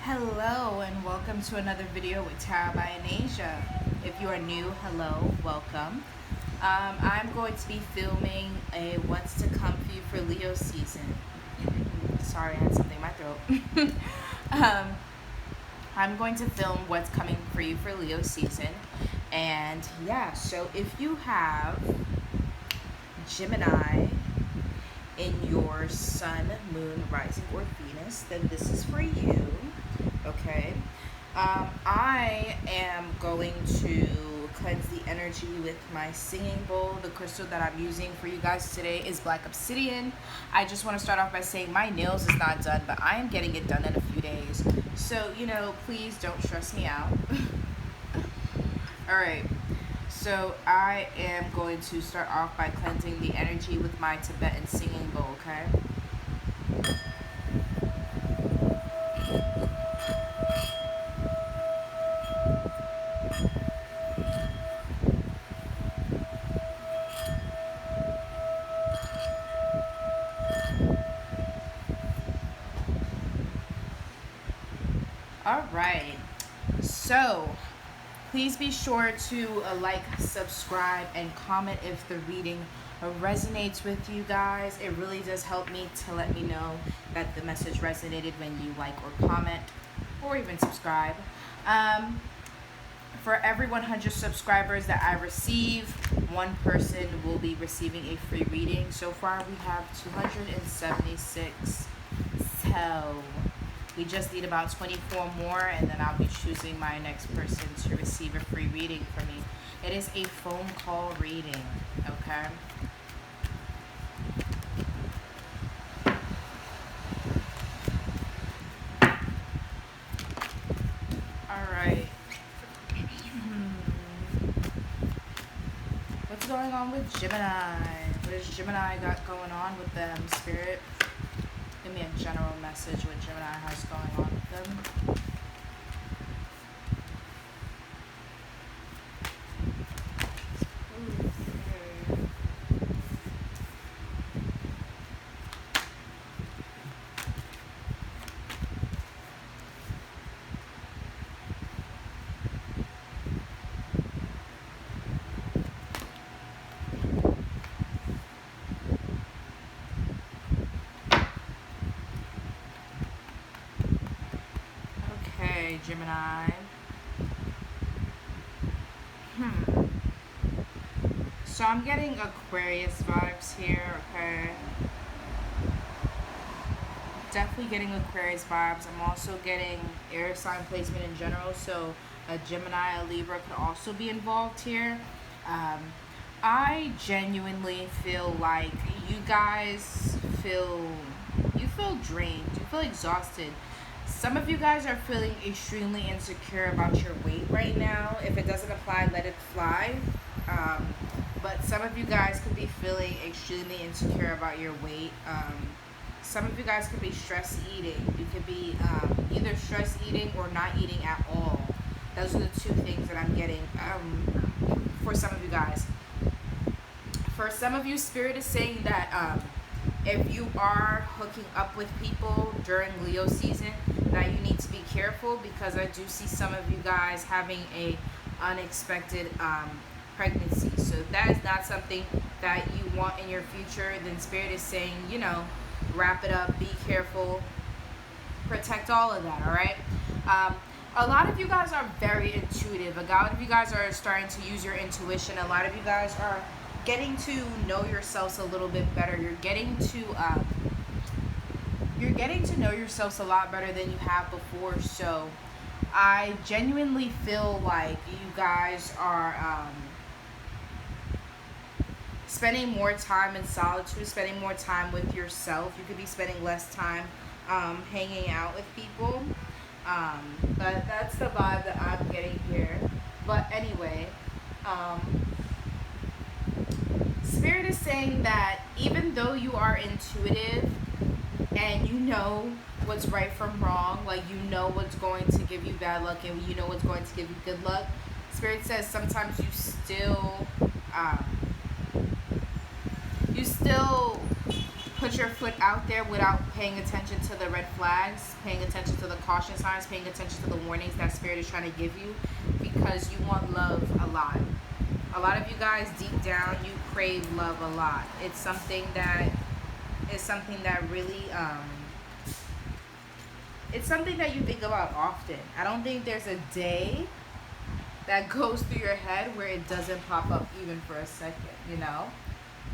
Hello and welcome to another video with Tara by Anasia. If you are new, hello, welcome. I'm going to be filming a what's to come for you for Leo season. Sorry, I had something in my throat. I'm going to film what's coming for you for Leo season. And yeah, so if you have Gemini in your sun, moon, rising, or Venus, then this is for you. Okay, I am going to cleanse the energy with my singing bowl. The crystal that I'm using for you guys today is black obsidian. I just want to start off by saying my nails is not done, but I am getting it done in a few days. So, please don't stress me out. Alright, so I am going to start off by cleansing the energy with my Tibetan singing bowl, okay? Alright, so please be sure to like, subscribe, and comment if the reading resonates with you guys. It really does help me to let me know that the message resonated when you like or comment or even subscribe. For every 100 subscribers that I receive, one person will be receiving a free reading. So far we have 276. So we just need about 24 more, and then I'll be choosing my next person to receive a free reading from me. It is a phone call reading, okay? Alright. What's going on with Gemini? What has Gemini got going on with them, Spirit? Give me a general message what Gemini has going on with them. Okay, Gemini. So I'm getting Aquarius vibes here, okay? Definitely getting Aquarius vibes. I'm also getting air sign placement in general, so a Gemini, a Libra could also be involved here. I genuinely feel like you guys feel drained, you feel exhausted. Some of you guys are feeling extremely insecure about your weight right now. If it doesn't apply, let it fly. But some of you guys could be feeling extremely insecure about your weight. Some of you guys could be stress eating. You could be either stress eating or not eating at all. Those are the two things that I'm getting for some of you guys. For some of you, Spirit is saying that if you are hooking up with people during Leo season, that you need to be careful, because I do see some of you guys having a unexpected pregnancy. So if that is not something that you want in your future, then Spirit is saying, wrap it up, be careful, protect all of that, all right? A lot of you guys are very intuitive. A lot of you guys are starting to use your intuition. A lot of you guys are getting to know yourselves a little bit better. You're getting to know yourselves a lot better than you have before. So I genuinely feel like you guys are spending more time in solitude, spending more time with yourself. You could be spending less time hanging out with people. But that's the vibe that I'm getting here. But anyway, Spirit is saying that even though you are intuitive and you know what's right from wrong, like you know what's going to give you bad luck and you know what's going to give you good luck, Spirit says sometimes you still put your foot out there without paying attention to the red flags, paying attention to the caution signs, paying attention to the warnings that Spirit is trying to give you, because you want love a lot. A lot of you guys, deep down, you crave love a lot. It's something that really it's something that you think about often. I don't think there's a day that goes through your head where it doesn't pop up even for a second, you know?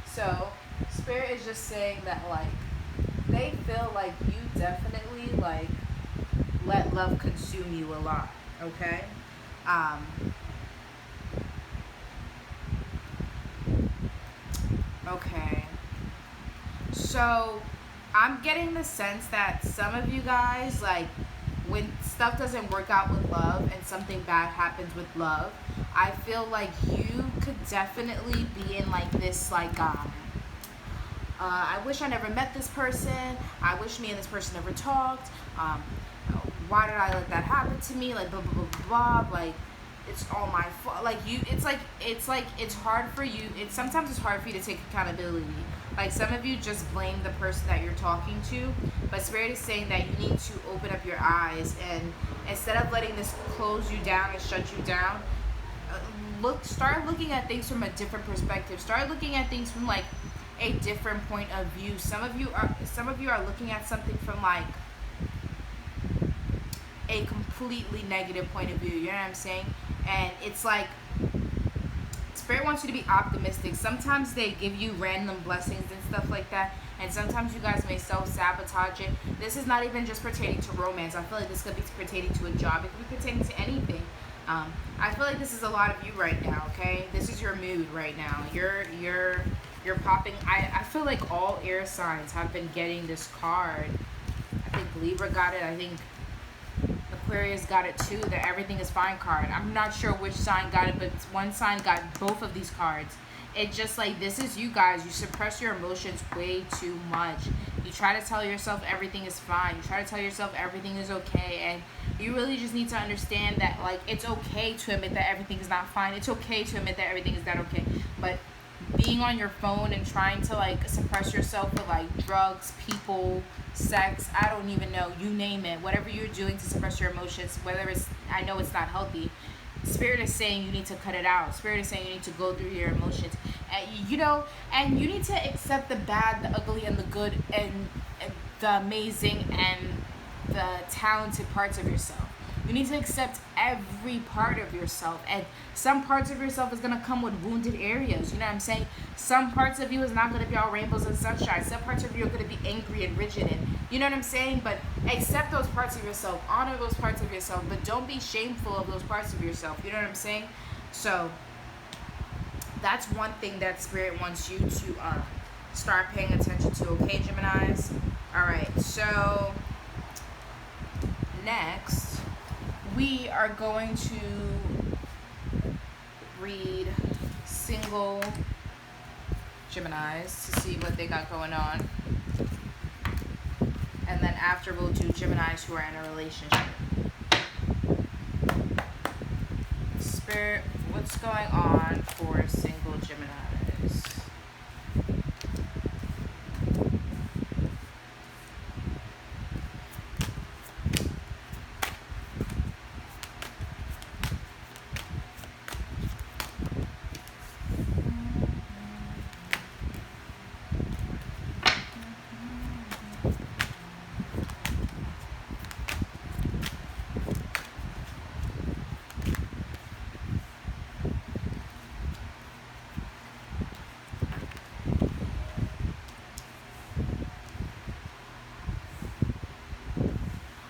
So Spirit is just saying that, like, they feel like you definitely, like, let love consume you a lot, okay? Okay. So I'm getting the sense that some of you guys, like, when stuff doesn't work out with love and something bad happens with love, I feel like you could definitely be in, like, this, like, I wish I never met this person. I wish me and this person never talked. Why did I let that happen to me? Like, blah, blah, blah, blah. Like, it's all my fault. Like, it's hard for you. Sometimes it's hard for you to take accountability. Like, some of you just blame the person that you're talking to, but Spirit is saying that you need to open up your eyes, and instead of letting this close you down and shut you down, start looking at things from a different perspective. Start looking at things from, like, a different point of view. Some of you are looking at something from, like, a completely negative point of view. You know what I'm saying? And it's like Spirit wants you to be optimistic. Sometimes they give you random blessings and stuff like that, and sometimes you guys may self-sabotage it. This is not even just pertaining to romance. I feel like this could be pertaining to a job. It could be pertaining to anything. I feel like this is a lot of you right now, okay? This is your mood right now. You're popping. I feel like all air signs have been getting this card. I think Libra got it. I think Aquarius got it too, the everything is fine card. I'm not sure which sign got it, but one sign got both of these cards. It's just like, this is you guys. You suppress your emotions way too much. You try to tell yourself everything is fine. You try to tell yourself everything is okay. And you really just need to understand that, like, it's okay to admit that everything is not fine. It's okay to admit that everything is not okay. But being on your phone and trying to, like, suppress yourself with, like, drugs, people, sex, I don't even know, you name it, whatever you're doing to suppress your emotions, whether it's, I know it's not healthy, Spirit is saying you need to cut it out. Spirit is saying you need to go through your emotions, and you know, and you need to accept the bad, the ugly, and the good, and the amazing and the talented parts of yourself. You need to accept every part of yourself, and some parts of yourself is going to come with wounded areas. You know what I'm saying? Some parts of you is not going to be all rainbows and sunshine. Some parts of you are going to be angry and rigid, and you know what I'm saying? But accept those parts of yourself, honor those parts of yourself, but don't be shameful of those parts of yourself. You know what I'm saying? So that's one thing that Spirit wants you to start paying attention to, okay, Geminis? All right, so next we are going to read single Geminis to see what they got going on. And then after, we'll do Geminis who are in a relationship. Spirit, what's going on for single Geminis?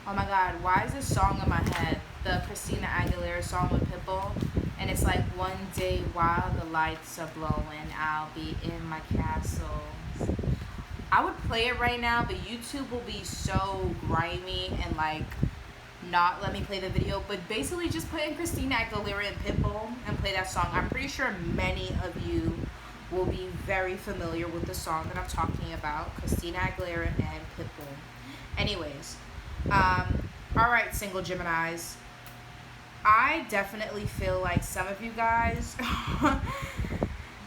Oh my god, why is this song in my head? The Christina Aguilera song with Pitbull. And it's like, one day while the lights are blowing, I'll be in my castle. I would play it right now, but YouTube will be so grimy and, like, not let me play the video. But basically just put in Christina Aguilera and Pitbull and play that song. I'm pretty sure many of you will be very familiar with the song that I'm talking about. Christina Aguilera and Pitbull. Anyways. Alright, single Geminis. I definitely feel like some of you guys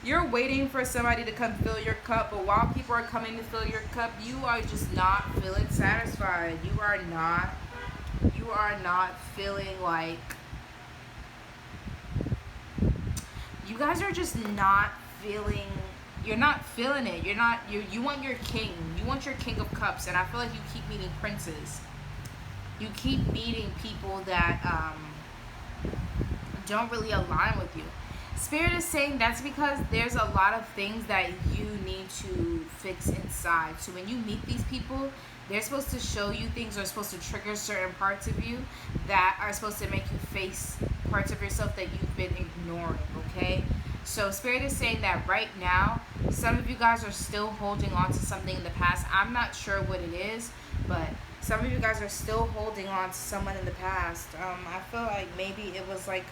You're waiting for somebody to come fill your cup, but while people are coming to fill your cup, you are just not feeling satisfied. You are not feeling like, you guys are just not feeling, you're not feeling it. You want your king. You want your king of cups, and I feel like you keep meeting princes. You keep meeting people that don't really align with you. Spirit is saying that's because there's a lot of things that you need to fix inside. So when you meet these people, they're supposed to show you things, or supposed to trigger certain parts of you that are supposed to make you face parts of yourself that you've been ignoring, okay? So Spirit is saying that right now, some of you guys are still holding on to something in the past. I'm not sure what it is, but some of you guys are still holding on to someone in the past. I feel like maybe it was like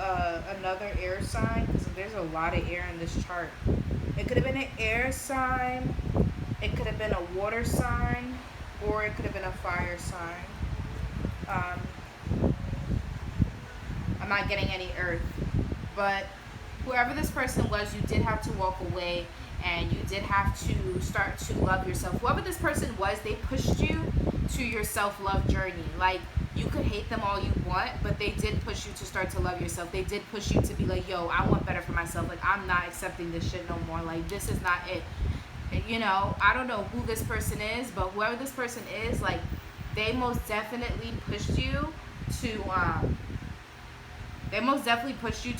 another air sign, because there's a lot of air in this chart. It could have been an air sign, it could have been a water sign, or it could have been a fire sign. I'm not getting any earth, but whoever this person was, you did have to walk away, and you did have to start to love yourself. Whoever this person was, they pushed you to your self-love journey. Like, you could hate them all you want, but they did push you to start to love yourself. They did push you to be like, yo, I want better for myself. Like, I'm not accepting this shit no more. Like, this is not it. You know, I don't know who this person is, but whoever this person is, like, they most definitely pushed you to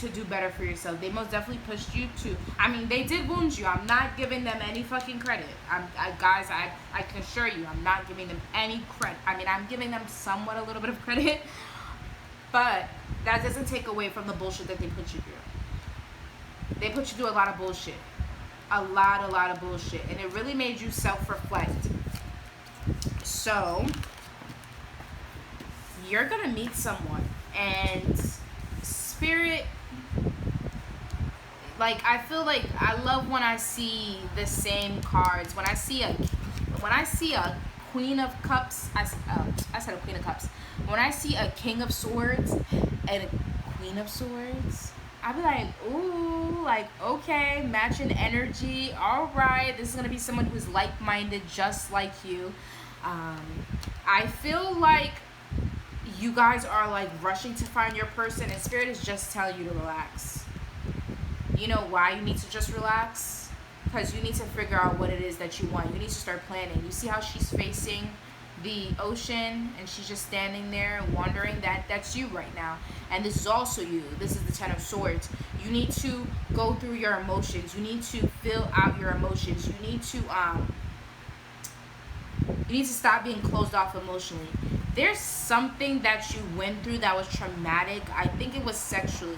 do better for yourself. They most definitely pushed you to, I mean, they did wound you. I'm not giving them any fucking credit. Guys, I can assure you, I'm not giving them any credit. I mean, I'm giving them somewhat a little bit of credit, but that doesn't take away from the bullshit that they put you through. They put you through a lot of bullshit. A lot of bullshit. And it really made you self-reflect. So, you're gonna meet someone, and Spirit, like, I feel like I love when I see the same cards. When I see a Queen of Cups, I said a Queen of Cups. When I see a King of Swords and a Queen of Swords, I'll be like, ooh, like, okay, matching energy. All right, this is going to be someone who's like-minded, just like you. I feel like you guys are, like, rushing to find your person, and Spirit is just telling you to relax. You know why you need to just relax? Because you need to figure out what it is that you want. You need to start planning. You see how she's facing the ocean, and she's just standing there wondering? That's you right now. And this is also you. This is the Ten of Swords. You need to go through your emotions. You need to fill out your emotions. You need to stop being closed off emotionally. There's something that you went through that was traumatic. I think it was sexually.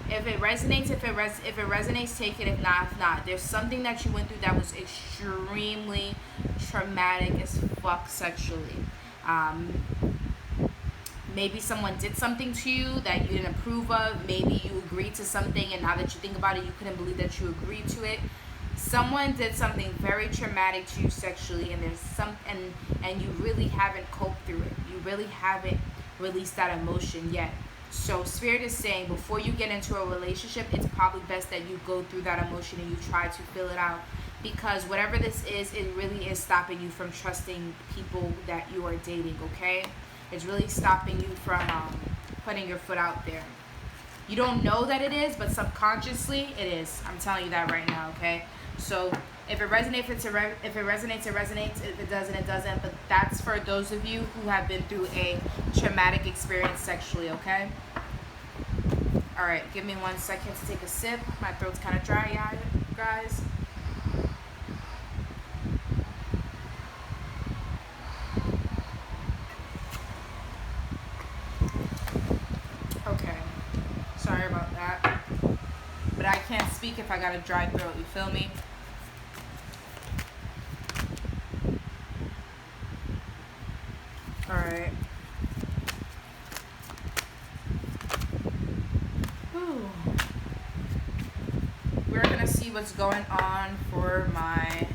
If it resonates, if it resonates, take it. If not. There's something that you went through that was extremely traumatic as fuck sexually. Maybe someone did something to you that you didn't approve of. Maybe you agreed to something, and now that you think about it, you couldn't believe that you agreed to it. Someone did something very traumatic to you sexually, and and you really haven't coped through it. You really haven't released that emotion yet. So Spirit is saying, before you get into a relationship, it's probably best that you go through that emotion and you try to fill it out, because whatever this is, it really is stopping you from trusting people that you are dating, okay? It's really stopping you from putting your foot out there. You don't know that it is, but subconsciously it is. I'm telling you that right now, okay? So if it resonates, it resonates. If it doesn't, it doesn't. But that's for those of you who have been through a traumatic experience sexually, okay? All right, give me 1 second to take a sip. My throat's kind of dry, guys. Okay, sorry about that. But I can't speak if I got a dry throat, you feel me? Alright. We're gonna see what's going on for my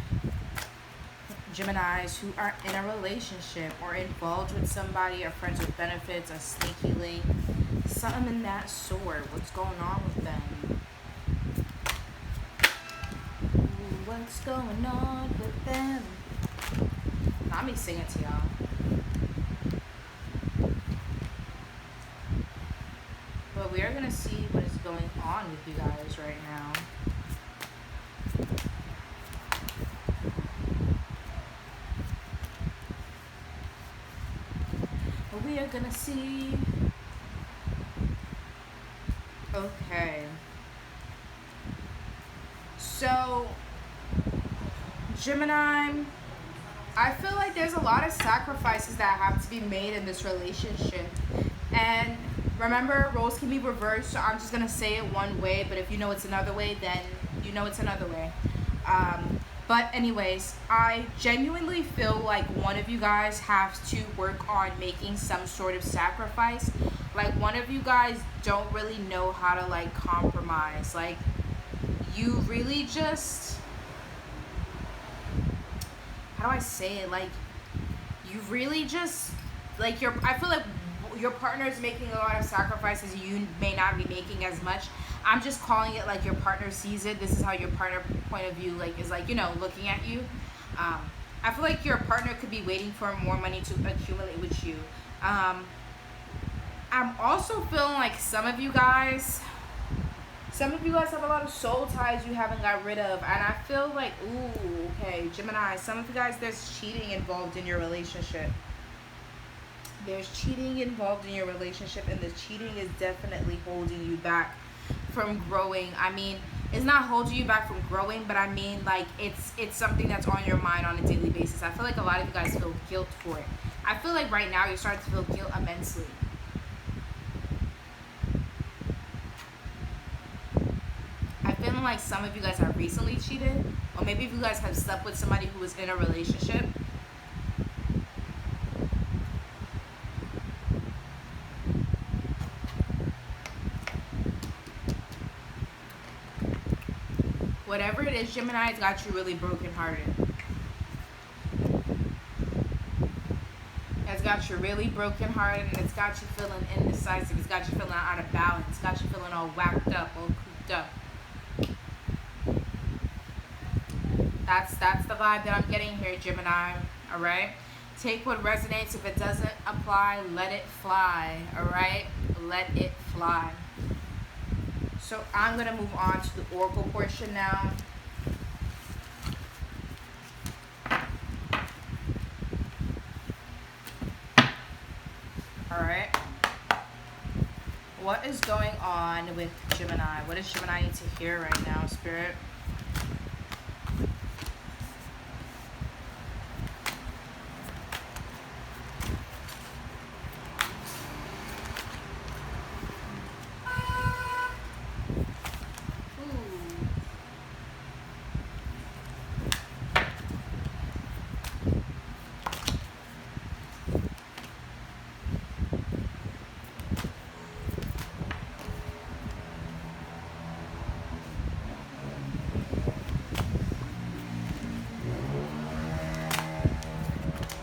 Geminis who are in a relationship or involved with somebody, or friends with benefits, a sneaky link, something in that sort. What's going on with them? what's going on with them. Not me singing to y'all. But we are gonna see what is going on with you guys right now. But we are gonna see. Okay. So, Gemini, I feel like there's a lot of sacrifices that have to be made in this relationship. And remember, roles can be reversed, so I'm just going to say it one way, but if you know it's another way, then you know it's another way. But anyways, I genuinely feel like one of you guys has to work on making some sort of sacrifice. Like, one of you guys don't really know how to, like, compromise. Like, you really just, how do I say it? Like, you really just, like, I feel like your partner is making a lot of sacrifices you may not be making as much. I'm just calling it like your partner sees it. This is how your partner point of view, like, is, like, you know, looking at you. I feel like your partner could be waiting for more money to accumulate with you. I'm also feeling like some of you guys have a lot of soul ties you haven't got rid of. And I feel like, ooh, okay, Gemini, some of you guys, there's cheating involved in your relationship. There's cheating involved in your relationship, and the cheating is definitely holding you back from growing. I mean, it's not holding you back from growing, but I mean, like, it's something that's on your mind on a daily basis. I feel like a lot of you guys feel guilt for it. I feel like right now you're starting to feel guilt immensely. I feel like some of you guys have recently cheated, or maybe if you guys have slept with somebody who was in a relationship. Whatever it is, Gemini, it's got you really brokenhearted. It's got you really brokenhearted, and it's got you feeling indecisive. It's got you feeling out of balance. It's got you feeling all whacked up, all cooped up. That's the vibe that I'm getting here, Gemini. All right? Take what resonates. If it doesn't apply, let it fly. All right? Let it fly. So I'm going to move on to the oracle portion now. All right. What is going on with Gemini? What does Gemini need to hear right now, Spirit?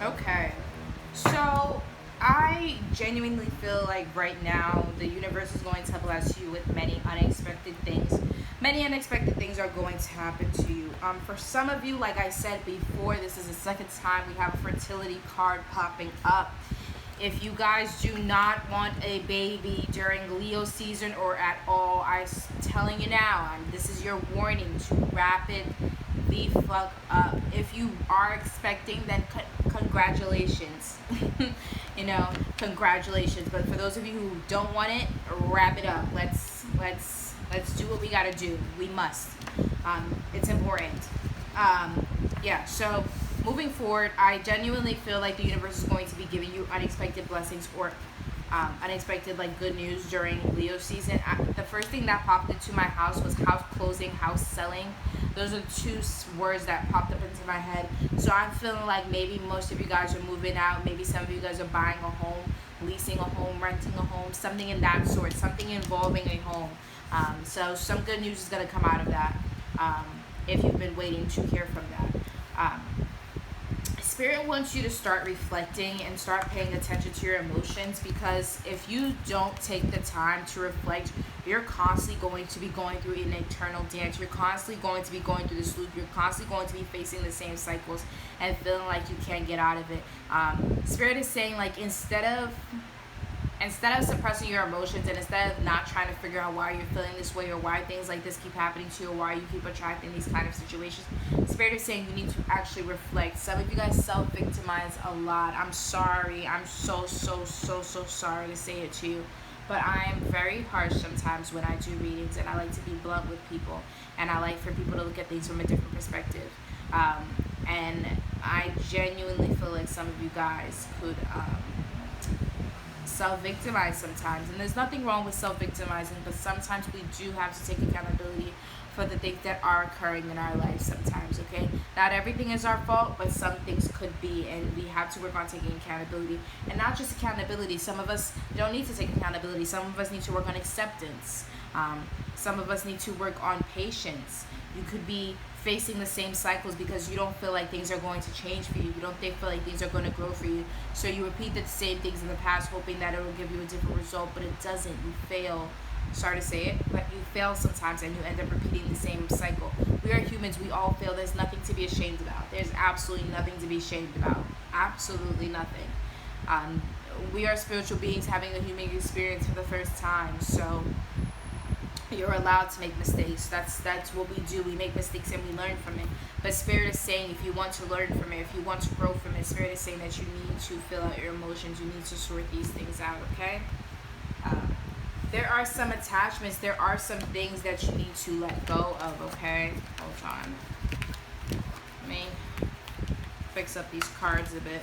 Okay, so I genuinely feel like right now the universe is going to bless you with many unexpected things. Many unexpected things are going to happen to you. For some of you, like I said before, this is the second time we have a fertility card popping up. If you guys do not want a baby during Leo season or at all, I'm telling you now, this is your warning to wrap it the fuck up. If you are expecting, then congratulations. You know, congratulations. But for those of you who don't want it, wrap it up. Let's do what we gotta do. We must. It's important. Yeah. So moving forward, I genuinely feel like the universe is going to be giving you unexpected blessings or unexpected, like, good news during Leo season. The first thing that popped into my house was house closing, house selling. Those are two words that popped up into my head. So I'm feeling like maybe most of you guys are moving out. Maybe some of you guys are buying a home, leasing a home, renting a home, something in that sort, something involving a home. So some good news is going to come out of that if you've been waiting to hear from that. Spirit wants you to start reflecting and start paying attention to your emotions, because if you don't take the time to reflect, you're constantly going to be going through an eternal dance. You're constantly going to be going through this loop. You're constantly going to be facing the same cycles and feeling like you can't get out of it. Spirit is saying, like, instead of suppressing your emotions, and instead of not trying to figure out why you're feeling this way, or why things like this keep happening to you, or why you keep attracting these kind of situations, Spirit is saying you need to actually reflect. Some of you guys self-victimize a lot. I'm sorry. I'm so sorry to say it to you. But I am very harsh sometimes when I do readings, and I like to be blunt with people, and I like for people to look at things from a different perspective. And I genuinely feel like some of you guys could self-victimize sometimes, and there's nothing wrong with self-victimizing, but sometimes we do have to take accountability for the things that are occurring in our life sometimes. Okay, not everything is our fault, but some things could be, and we have to work on taking accountability. And not just accountability, some of us don't need to take accountability. Some of us need to work on acceptance. Some of us need to work on patience. You could be facing the same cycles because you don't feel like things are going to change for you. You don't feel like things are going to grow for you. So you repeat the same things in the past, hoping that it will give you a different result, but it doesn't. You fail. Sorry to say it, but you fail sometimes, and you end up repeating the same cycle. We are humans. We all fail. There's nothing to be ashamed about. There's absolutely nothing to be ashamed about. Absolutely nothing. We are spiritual beings having the human experience for the first time. So you're allowed to make mistakes. That's what we do. We make mistakes and we learn from it. But Spirit is saying, if you want to learn from it, if you want to grow from it, Spirit is saying that you need to fill out your emotions. You need to sort these things out, okay? There are some attachments. There are some things that you need to let go of, okay? Hold on. Let me fix up these cards a bit.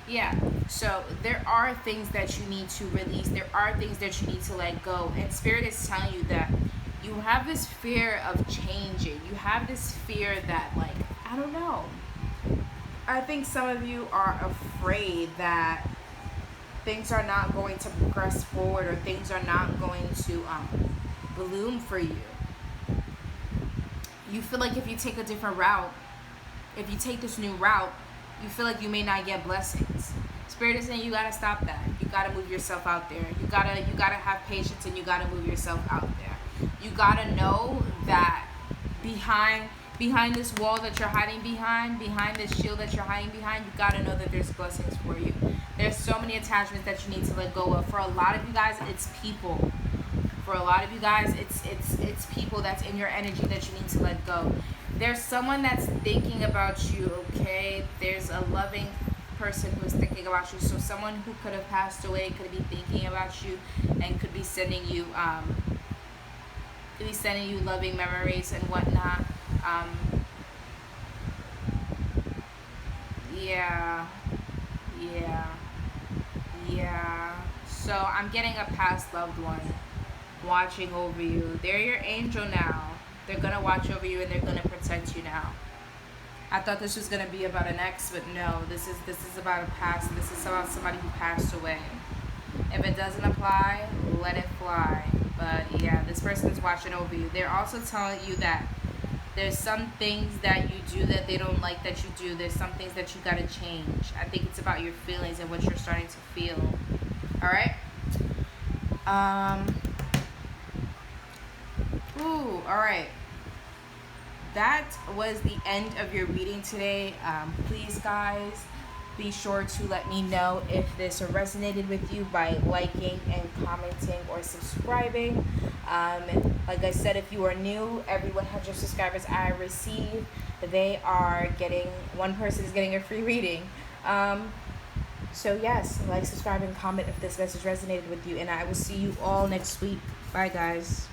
Yeah, so there are things that you need to release. There are things that you need to let go. And Spirit is telling you that you have this fear of changing. You have this fear that, like, I don't know. I think some of you are afraid that things are not going to progress forward, or things are not going to bloom for you. You feel like if you take a different route, if you take this new route, you feel like you may not get blessings. Spirit is saying you gotta stop that. You gotta move yourself out there. You gotta have patience, and you gotta move yourself out there. You gotta know that behind this wall that you're hiding behind this shield that you're hiding behind, you gotta know that there's blessings for you. There's so many attachments that you need to let go of. For a lot of you guys, it's people. For a lot of you guys, it's people that's in your energy that you need to let go. There's someone that's thinking about you, okay? There's a loving person who's thinking about you. So someone who could have passed away could be thinking about you, and could be sending you loving memories and whatnot. Yeah. So I'm getting a past loved one watching over you. They're your angel now. They're gonna watch over you, and they're gonna protect you now. I thought this was gonna be about an ex, but no, this is about a past. This is about somebody who passed away. If it doesn't apply, let it fly. But yeah, this person is watching over you. They're also telling you that there's some things that you do that they don't like that you do. There's some things that you gotta change. I think it's about your feelings and what you're starting to feel. All right. All right. That was the end of your reading today. Please, guys, be sure to let me know if this resonated with you by liking and commenting or subscribing. Like I said, if you are new, every 100 subscribers I receive, they are getting, one person is getting a free reading. So yes, like, subscribe, and comment if this message resonated with you, and I will see you all next week. Bye, guys.